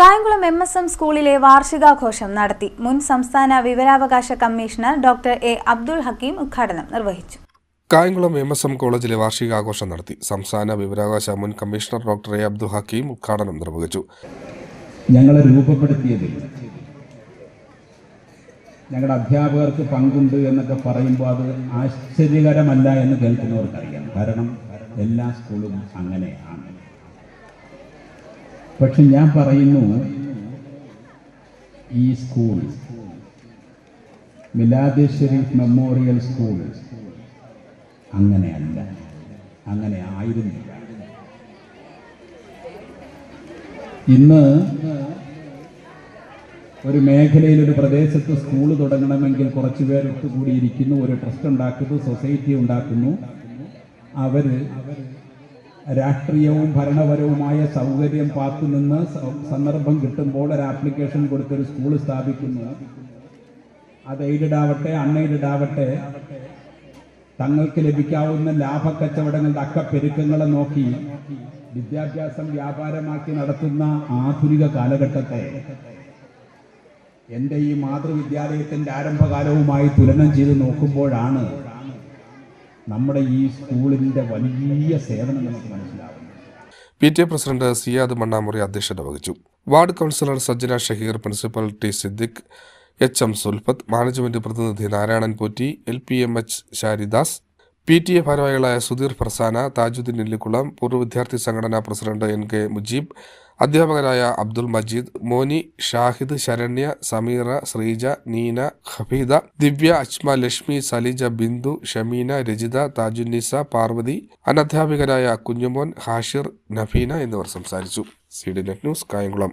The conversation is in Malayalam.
കായംകുളം MSM സ്കൂളിലെ വാർഷികാഘോഷം നടത്തി. മുൻ സംസ്ഥാന വിവരാവകാശ commissioner doctor A. Abdul Hakeem ഉദ്ഘാടനം നിർവഹിച്ചു. കായംകുളം MSM കോളേജിലെ വാർഷികാഘോഷം നടത്തി. സംസ്ഥാന വിവരാവകാശ മുൻ commissioner doctor A. Abdul Hakeem ഉദ്ഘാടനം നിർവഹിച്ചു. ഞങ്ങളെ രൂപപ്പെടുത്തിയതിൽ ഞങ്ങളുടെ അധ്യാപകർക്ക് പങ്കുണ്ട് എന്നൊക്കെ പറയുമ്പോൾ അത് ആശ്ചര്യകരമല്ല എന്ന് കേൾക്കുന്നവർക്കറിയാം. കാരണം എല്ലാ സ്കൂളും അങ്ങനെയാണ്. പക്ഷെ ഞാൻ പറയുന്നു, ഈ school Milad Sharif memorial school അങ്ങനെയല്ല, അങ്ങനെ ആയിരുന്നില്ല. ഇന്ന് ഒരു മേഖലയിൽ, ഒരു പ്രദേശത്ത് സ്കൂൾ തുടങ്ങണമെങ്കിൽ കുറച്ച് പേർ ഒത്തുകൂടിയിരിക്കുന്നു, ഒരു ട്രസ്റ്റ് ഉണ്ടാക്കുന്നു, സൊസൈറ്റി ഉണ്ടാക്കുന്നു. അവർ രാഷ്ട്രീയവും ഭരണപരവുമായ സൗകര്യം പാത്തുനിന്ന് സന്ദർഭം കിട്ടുമ്പോൾ ഒരു ആപ്ലിക്കേഷൻ കൊടുത്തൊരു സ്കൂൾ സ്ഥാപിക്കുന്നു. അത് എയ്ഡഡ് ആവട്ടെ അൺഎയ്ഡഡ് ആവട്ടെ, തങ്ങൾക്ക് ലഭിക്കാവുന്ന ലാഭക്കച്ചവടങ്ങളുടെ അക്കപ്പെരുക്കങ്ങളെ നോക്കി വിദ്യാഭ്യാസം വ്യാപാരമാക്കി നടത്തുന്ന ആധുനിക കാലഘട്ടത്തെ എൻ്റെ ഈ മാതൃവിദ്യാലയത്തിൻ്റെ ആരംഭകാലവുമായി തുലനം ചെയ്ത് നോക്കുമ്പോഴാണ് നമ്മുടെ ഈ സ്കൂളിൻ്റെ വലിയ സേവനം നമുക്ക് മനസ്സിലാവുന്നത്. PTA പ്രസിഡന്റ് സിയാദ് മണ്ണാമുറി അധ്യക്ഷത വഹിച്ചു. Ward councillor Sajjana Shaheer, principal T Siddique, HM Sulfath, management പ്രതിനിധി നാരായണൻ പോറ്റി, LPMH ശാരിദാസ്, PTA ഭാരവാഹികളായ സുധീർ ഫർസാന, താജുദ്ദീൻ നെല്ലിക്കുളം, പൂർവ്വ വിദ്യാർത്ഥി സംഘടനാ പ്രസിഡന്റ് NK മുജീബ്, അധ്യാപകരായ അബ്ദുൽ മജീദ്, മോനി, ഷാഹിദ്, ശരണ്യ, സമീറ, ശ്രീജ, നീന, ഹഫീദ, ദിവ്യ, അജ്മ, ലക്ഷ്മി, സലിജ, ബിന്ദു, ഷമീന, രജിത, താജുന്നിസ, പാർവതി, അനധ്യാപികരായ കുഞ്ഞുമോൻ, ഹാഷിർ, നഫീന എന്നിവർ സംസാരിച്ചു. CDNet news, Kayamkulam.